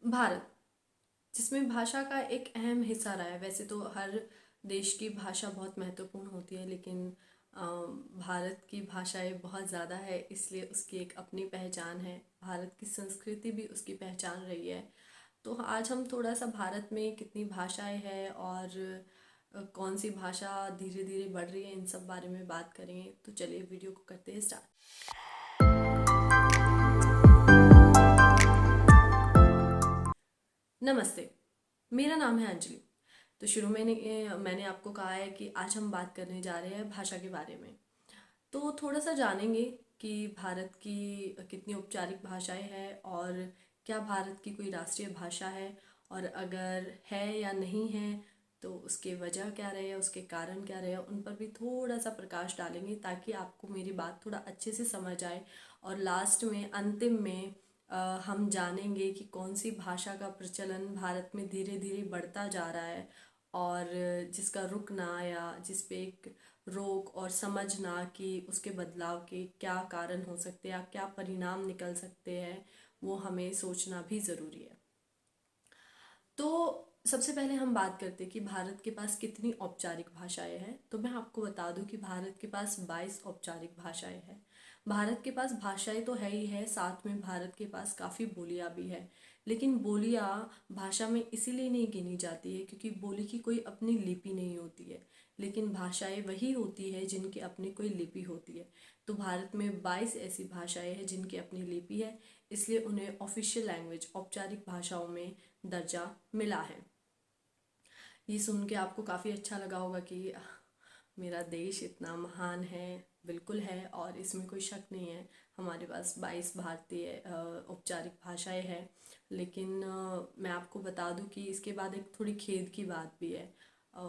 भारत, जिसमें भाषा का एक अहम हिस्सा रहा है। वैसे तो हर देश की भाषा बहुत महत्वपूर्ण होती है, लेकिन भारत की भाषाएं बहुत ज़्यादा है, इसलिए उसकी एक अपनी पहचान है। भारत की संस्कृति भी उसकी पहचान रही है। तो आज हम थोड़ा सा भारत में कितनी भाषाएं हैं और कौन सी भाषा धीरे धीरे बढ़ रही है, इन सब बारे में बात करेंगे। तो चलिए वीडियो को करते हैं स्टार्ट। नमस्ते, मेरा नाम है अंजलि। तो शुरू में मैंने आपको कहा है कि आज हम बात करने जा रहे हैं भाषा के बारे में। तो थोड़ा सा जानेंगे कि भारत की कितनी औपचारिक भाषाएं हैं और क्या भारत की कोई राष्ट्रीय भाषा है, और अगर है या नहीं है तो उसके वजह क्या रहे, उसके कारण क्या रहे, उन पर भी थोड़ा सा प्रकाश डालेंगे ताकि आपको मेरी बात थोड़ा अच्छे से समझ आए। और लास्ट में, अंतिम में हम जानेंगे कि कौन सी भाषा का प्रचलन भारत में धीरे धीरे बढ़ता जा रहा है और जिसका रुकना या जिस पे एक रोक और समझना कि उसके बदलाव के क्या कारण हो सकते हैं या क्या परिणाम निकल सकते हैं, वो हमें सोचना भी ज़रूरी है। तो सबसे पहले हम बात करते हैं कि भारत के पास कितनी औपचारिक भाषाएं हैं। तो मैं आपको बता दूं कि भारत के पास 22 औपचारिक भाषाएं हैं। भारत के पास भाषाएं तो है ही है, साथ में भारत के पास काफ़ी बोलियां भी है। लेकिन बोलियां भाषा में इसीलिए नहीं गिनी जाती है क्योंकि बोली की कोई अपनी लिपि नहीं होती है, लेकिन भाषाएं वही होती है जिनकी अपनी कोई लिपि होती है। तो भारत में 22 ऐसी भाषाएं हैं जिनकी अपनी लिपि है, इसलिए उन्हें ऑफिशियल लैंग्वेज, औपचारिक भाषाओं में दर्जा मिला है। ये सुन के आपको काफ़ी अच्छा लगा होगा कि मेरा देश इतना महान है। बिल्कुल है, और इसमें कोई शक नहीं है। हमारे पास 22 भारतीय औपचारिक भाषाएं हैं। लेकिन मैं आपको बता दूं कि इसके बाद एक थोड़ी खेद की बात भी है। अ,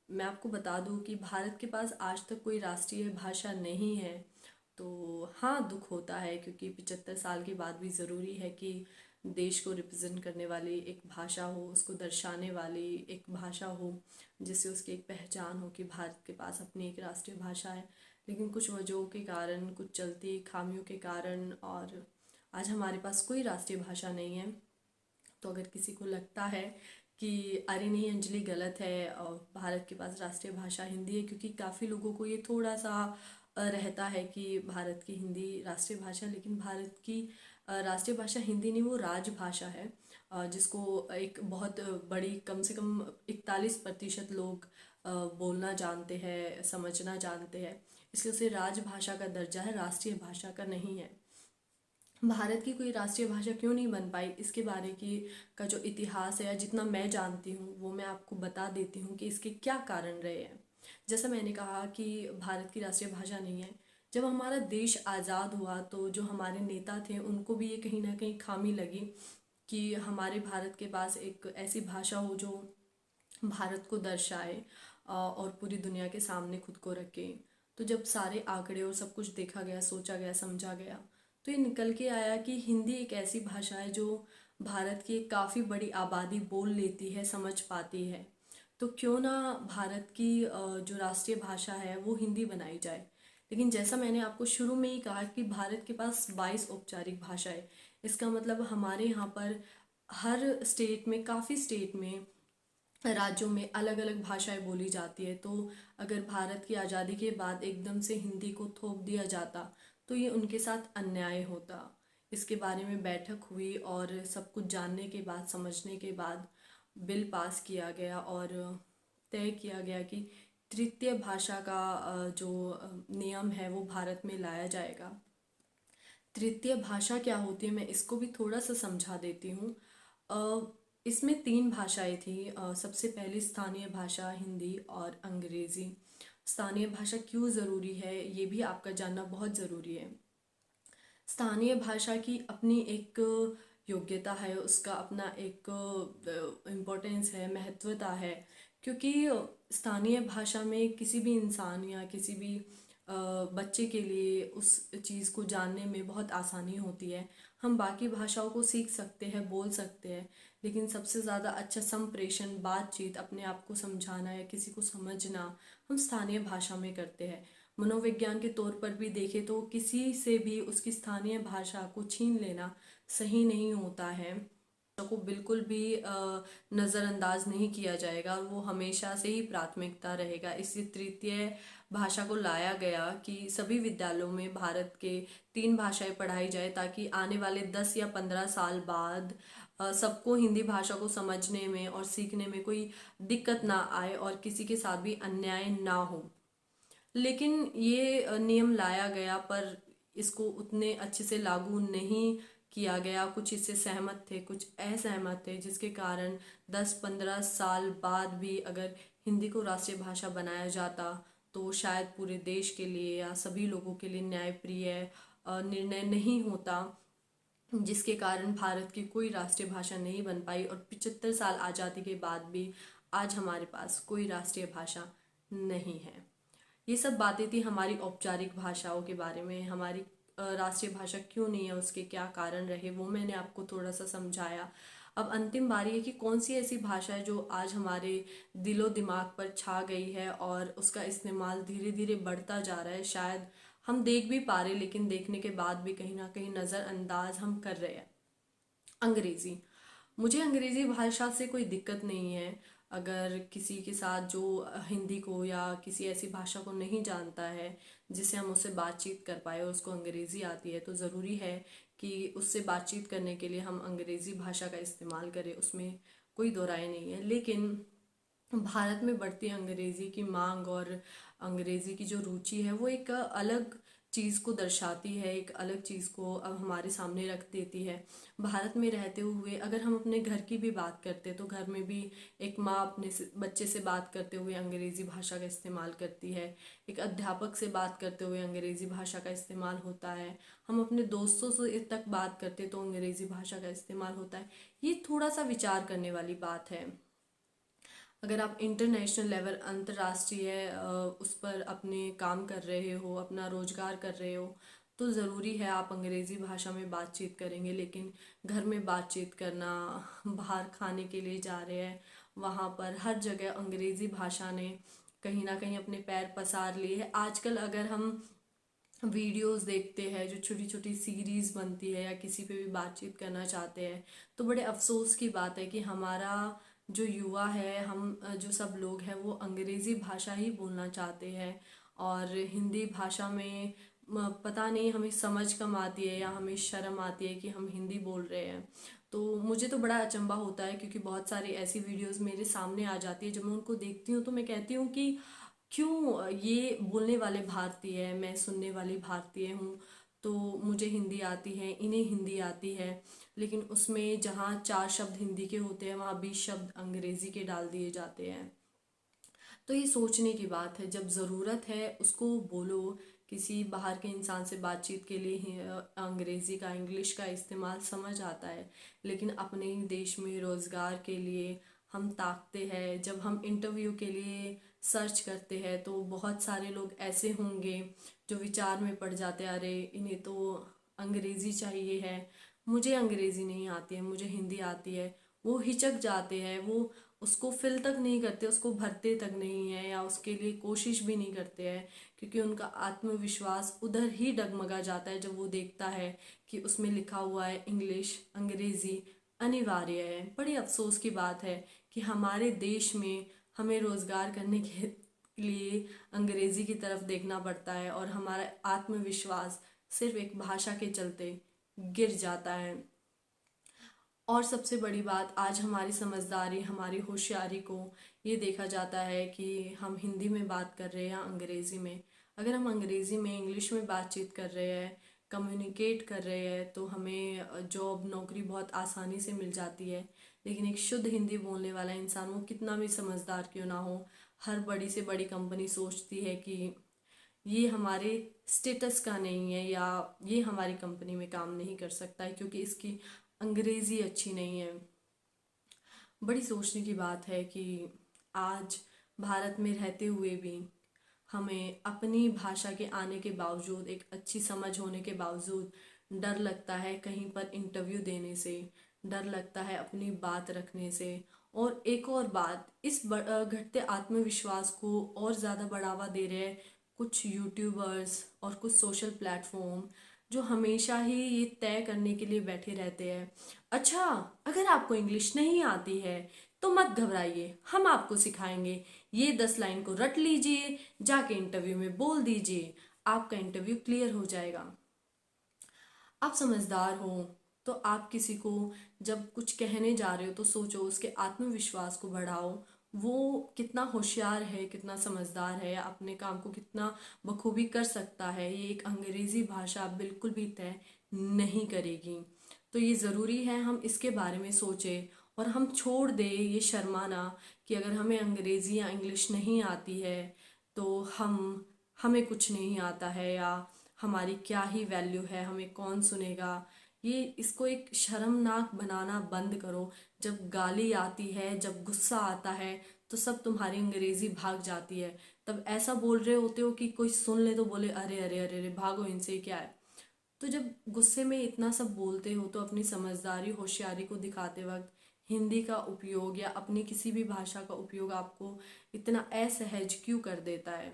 मैं आपको बता दूं कि भारत के पास आज तक कोई राष्ट्रीय भाषा नहीं है। तो हाँ, दुख होता है क्योंकि 75 साल के बाद भी ज़रूरी है कि देश को रिप्रेजेंट करने वाली एक भाषा हो, उसको दर्शाने वाली एक भाषा हो, जिससे उसकी एक पहचान हो कि भारत के पास अपनी एक राष्ट्रीय भाषा है। लेकिन कुछ वजहों के कारण, कुछ चलती खामियों के कारण, और आज हमारे पास कोई राष्ट्रीय भाषा नहीं है। तो अगर किसी को लगता है कि अरे नहीं अंजलि, गलत है, और भारत के पास राष्ट्रीय भाषा हिंदी है, क्योंकि काफ़ी लोगों को ये थोड़ा सा रहता है कि भारत की हिंदी राष्ट्रीय भाषा, लेकिन भारत की राष्ट्रीय भाषा हिंदी नहीं, वो राजभाषा है। जिसको एक बहुत बड़ी, कम से कम 41% लोग बोलना जानते हैं, समझना जानते हैं, इसलिए उसे राजभाषा का दर्जा है, राष्ट्रीय भाषा का नहीं है। भारत की कोई राष्ट्रीय भाषा क्यों नहीं बन पाई, इसके बारे की का जो इतिहास है या जितना मैं जानती हूँ वो मैं आपको बता देती हूँ कि इसके क्या कारण रहे हैं। जैसा मैंने कहा कि भारत की राष्ट्रीय भाषा नहीं है। जब हमारा देश आज़ाद हुआ तो जो हमारे नेता थे उनको भी ये कहीं ना कहीं खामी लगी कि हमारे भारत के पास एक ऐसी भाषा हो जो भारत को दर्शाए और पूरी दुनिया के सामने खुद को रखे। तो जब सारे आंकड़े और सब कुछ देखा गया, सोचा गया, समझा गया, तो ये निकल के आया कि हिंदी एक ऐसी भाषा है जो भारत की एक काफ़ी बड़ी आबादी बोल लेती है, समझ पाती है। तो क्यों ना भारत की जो राष्ट्रीय भाषा है वो हिंदी बनाई जाए। लेकिन जैसा मैंने आपको शुरू में ही कहा कि भारत के पास 22 औपचारिक भाषाएं, इसका मतलब हमारे यहाँ पर हर स्टेट में, काफ़ी स्टेट में, राज्यों में अलग अलग भाषाएं बोली जाती है। तो अगर भारत की आज़ादी के बाद एकदम से हिंदी को थोप दिया जाता तो ये उनके साथ अन्याय होता। इसके बारे में बैठक हुई और सब कुछ जानने के बाद, समझने के बाद बिल पास किया गया और तय किया गया कि तृतीय भाषा का जो नियम है वो भारत में लाया जाएगा। तृतीय भाषा क्या होती है, मैं इसको भी थोड़ा सा समझा देती हूँ। इसमें 3 भाषाएं थी। सबसे पहली स्थानीय भाषा हिंदी और अंग्रेज़ी। स्थानीय भाषा क्यों ज़रूरी है ये भी आपका जानना बहुत ज़रूरी है। स्थानीय भाषा की अपनी एक योग्यता है, उसका अपना एक इम्पोर्टेंस है, महत्वता है। क्योंकि स्थानीय भाषा में किसी भी इंसान या किसी भी बच्चे के लिए उस चीज़ को जानने में बहुत आसानी होती है। हम बाकी भाषाओं को सीख सकते हैं, बोल सकते हैं, लेकिन सबसे ज़्यादा अच्छा संप्रेषण, बातचीत, अपने आप को समझाना या किसी को समझना हम स्थानीय भाषा में करते हैं। मनोविज्ञान के तौर पर भी देखें तो किसी से भी उसकी स्थानीय भाषा को छीन लेना सही नहीं होता है। को बिल्कुल भी नज़रअंदाज नहीं किया जाएगा और वो हमेशा से ही प्राथमिकता रहेगा। इसी तृतीय भाषा को लाया गया कि सभी विद्यालयों में भारत के 3 भाषाएं पढ़ाई जाए, ताकि आने वाले 10 या 15 साल बाद सबको हिंदी भाषा को समझने में और सीखने में कोई दिक्कत ना आए और किसी के साथ भी अन्याय ना हो। लेकिन ये नियम लाया गया, पर इसको उतने अच्छे से लागू नहीं किया गया। कुछ इससे सहमत थे, कुछ असहमत थे, जिसके कारण 10-15 साल बाद भी अगर हिंदी को राष्ट्रीय भाषा बनाया जाता तो शायद पूरे देश के लिए या सभी लोगों के लिए न्यायप्रिय निर्णय नहीं होता, जिसके कारण भारत की कोई राष्ट्रीय भाषा नहीं बन पाई। और 75 साल आज़ादी के बाद भी आज हमारे पास कोई राष्ट्रीय भाषा नहीं है। ये सब बातें थी हमारी औपचारिक भाषाओं के बारे में। हमारी राष्ट्रीय भाषा क्यों नहीं है, उसके क्या कारण रहे, वो मैंने आपको थोड़ा सा समझाया। अब अंतिम बारी है कि कौन सी ऐसी भाषा है जो आज हमारे दिलो दिमाग पर छा गई है और उसका इस्तेमाल धीरे धीरे बढ़ता जा रहा है। शायद हम देख भी पा रहे, लेकिन देखने के बाद भी कहीं ना कहीं नज़रअंदाज हम कर रहे हैं। अंग्रेज़ी। मुझे अंग्रेज़ी भाषा से कोई दिक्कत नहीं है। अगर किसी के साथ जो हिंदी को या किसी ऐसी भाषा को नहीं जानता है जिससे हम उससे बातचीत कर पाए और उसको अंग्रेज़ी आती है, तो ज़रूरी है कि उससे बातचीत करने के लिए हम अंग्रेज़ी भाषा का इस्तेमाल करें, उसमें कोई दो राय नहीं है। लेकिन भारत में बढ़ती अंग्रेज़ी की मांग और अंग्रेज़ी की जो रुचि है वो एक अलग चीज़ को दर्शाती है, एक अलग चीज़ को अब हमारे सामने रख देती है। भारत में रहते हुए अगर हम अपने घर की भी बात करते हैं तो घर में भी एक माँ अपने बच्चे से बात करते हुए अंग्रेज़ी भाषा का इस्तेमाल करती है, एक अध्यापक से बात करते हुए अंग्रेज़ी भाषा का इस्तेमाल होता है, हम अपने दोस्तों से तक बात करते तो अंग्रेज़ी भाषा का इस्तेमाल होता है। ये थोड़ा सा विचार करने वाली बात है। अगर आप इंटरनेशनल लेवल, अंतर्राष्ट्रीय उस पर अपने काम कर रहे हो, अपना रोजगार कर रहे हो, तो ज़रूरी है आप अंग्रेज़ी भाषा में बातचीत करेंगे। लेकिन घर में बातचीत करना, बाहर खाने के लिए जा रहे हैं, वहाँ पर हर जगह अंग्रेज़ी भाषा ने कहीं ना कहीं अपने पैर पसार लिए हैं। आजकल अगर हम वीडियोस देखते हैं, जो छोटी छोटी सीरीज़ बनती है या किसी पे भी बातचीत करना चाहते हैं, तो बड़े अफसोस की बात है कि हमारा जो युवा है, हम जो सब लोग हैं वो अंग्रेज़ी भाषा ही बोलना चाहते हैं और हिंदी भाषा में पता नहीं हमें समझ कम आती है या हमें शर्म आती है कि हम हिंदी बोल रहे हैं। तो मुझे तो बड़ा अचंभा होता है, क्योंकि बहुत सारी ऐसी वीडियोस मेरे सामने आ जाती है, जब मैं उनको देखती हूँ तो मैं कहती हूँ कि क्यों ये बोलने वाले भारतीय है, मैं सुनने वाली भारतीय हूँ, तो मुझे हिंदी आती है, इन्हें हिंदी आती है, लेकिन उसमें जहाँ 4 शब्द हिंदी के होते हैं वहाँ 20 शब्द अंग्रेज़ी के डाल दिए जाते हैं। तो ये सोचने की बात है, जब ज़रूरत है उसको बोलो। किसी बाहर के इंसान से बातचीत के लिए अंग्रेज़ी का, इंग्लिश का इस्तेमाल समझ आता है, लेकिन अपने ही देश में रोज़गार के लिए हम ताकते हैं। जब हम इंटरव्यू के लिए सर्च करते हैं तो बहुत सारे लोग ऐसे होंगे जो विचार में पड़ जाते हैं, अरे इन्हें तो अंग्रेज़ी चाहिए है, मुझे अंग्रेज़ी नहीं आती है, मुझे हिंदी आती है। वो हिचक जाते हैं, वो उसको फिल तक नहीं करते, उसको भरते तक नहीं है या उसके लिए कोशिश भी नहीं करते हैं, क्योंकि उनका आत्मविश्वास उधर ही डगमगा जाता है जब वो देखता है कि उसमें लिखा हुआ है इंग्लिश, अंग्रेज़ी अनिवार्य है। बड़ी अफसोस की बात है कि हमारे देश में हमें रोज़गार करने के लिए अंग्रेज़ी की तरफ देखना पड़ता है और हमारा आत्मविश्वास सिर्फ एक भाषा के चलते गिर जाता है। और सबसे बड़ी बात, आज हमारी समझदारी, हमारी होशियारी को ये देखा जाता है कि हम हिंदी में बात कर रहे हैं या अंग्रेज़ी में। अगर हम अंग्रेज़ी में, इंग्लिश में बातचीत कर रहे हैं, कम्युनिकेट कर रहे हैं, तो हमें जॉब, नौकरी बहुत आसानी से मिल जाती है। लेकिन एक शुद्ध हिंदी बोलने वाला इंसान, वो कितना भी समझदार क्यों ना हो, हर बड़ी से बड़ी कंपनी सोचती है कि ये हमारे स्टेटस का नहीं है या ये हमारी कंपनी में काम नहीं कर सकता है क्योंकि इसकी अंग्रेज़ी अच्छी नहीं है। बड़ी सोचने की बात है कि आज भारत में रहते हुए भी हमें अपनी भाषा के आने के बावजूद, एक अच्छी समझ होने के बावजूद डर लगता है कहीं पर इंटरव्यू देने से, डर लगता है अपनी बात रखने से। और एक और बात, इस घटते आत्मविश्वास को और ज़्यादा बढ़ावा दे रहे हैं कुछ यूट्यूबर्स और कुछ सोशल प्लेटफॉर्म, जो हमेशा ही ये तय करने के लिए बैठे रहते हैं, अच्छा अगर अगर आपको इंग्लिश नहीं आती है तो मत घबराइए, हम आपको सिखाएंगे। ये 10 लाइन को रट लीजिए, जाके इंटरव्यू में बोल दीजिए, आपका इंटरव्यू क्लियर हो जाएगा। आप समझदार हो तो आप किसी को जब कुछ कहने जा रहे हो तो सोचो उसके आत्मविश्वास को बढ़ाओ, वो कितना होशियार है, कितना समझदार है, अपने काम को कितना बखूबी कर सकता है। ये एक अंग्रेज़ी भाषा बिल्कुल भी तय नहीं करेगी। तो ये ज़रूरी है हम इसके बारे में सोचें और हम छोड़ दें ये शर्माना कि अगर हमें अंग्रेज़ी या इंग्लिश नहीं आती है तो हमें कुछ नहीं आता है, या हमारी क्या ही वैल्यू है, हमें कौन सुनेगा। ये इसको एक शर्मनाक बनाना बंद करो। जब गाली आती है, जब गुस्सा आता है तो सब तुम्हारी अंग्रेजी भाग जाती है। तब ऐसा बोल रहे होते हो कि कोई सुन ले तो बोले अरे अरे अरे अरे भागो इनसे, क्या है। तो जब गुस्से में इतना सब बोलते हो तो अपनी समझदारी होशियारी को दिखाते वक्त हिंदी का उपयोग या अपनी किसी भी भाषा का उपयोग आपको इतना असहज क्यों कर देता है।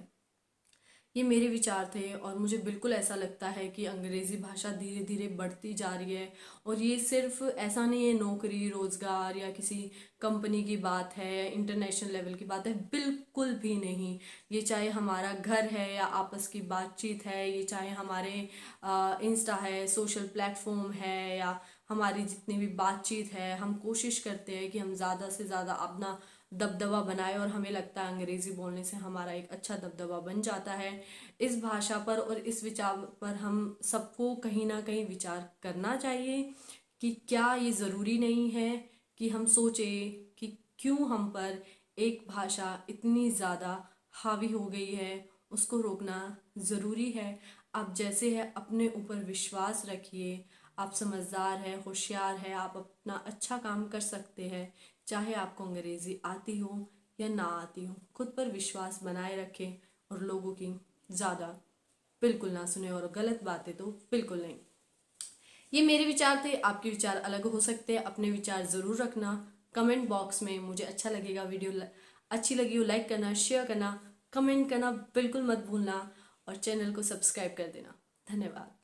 ये मेरे विचार थे और मुझे बिल्कुल ऐसा लगता है कि अंग्रेज़ी भाषा धीरे धीरे बढ़ती जा रही है। और ये सिर्फ ऐसा नहीं है नौकरी रोज़गार या किसी कंपनी की बात है, इंटरनेशनल लेवल की बात है, बिल्कुल भी नहीं। ये चाहे हमारा घर है या आपस की बातचीत है, ये चाहे हमारे इंस्टा है, सोशल प्लेटफॉर्म है, या हमारी जितनी भी बातचीत है, हम कोशिश करते हैं कि हम ज़्यादा से ज़्यादा अपना दबदबा बनाए और हमें लगता है अंग्रेज़ी बोलने से हमारा एक अच्छा दबदबा बन जाता है। इस भाषा पर और इस विचार पर हम सबको कहीं ना कहीं विचार करना चाहिए कि क्या ये ज़रूरी नहीं है कि हम सोचें कि क्यों हम पर एक भाषा इतनी ज़्यादा हावी हो गई है, उसको रोकना ज़रूरी है। आप जैसे है अपने ऊपर विश्वास रखिए, आप समझदार है, होशियार है, आप अपना अच्छा काम कर सकते हैं। चाहे आपको अंग्रेज़ी आती हो या ना आती हो, खुद पर विश्वास बनाए रखें और लोगों की ज़्यादा बिल्कुल ना सुने, और गलत बातें तो बिल्कुल नहीं। ये मेरे विचार थे, आपके विचार अलग हो सकते हैं, अपने विचार ज़रूर रखना कमेंट बॉक्स में। मुझे अच्छा लगेगा, वीडियो अच्छी लगी हो लाइक करना, शेयर करना, कमेंट करना बिल्कुल मत भूलना और चैनल को सब्सक्राइब कर देना। धन्यवाद।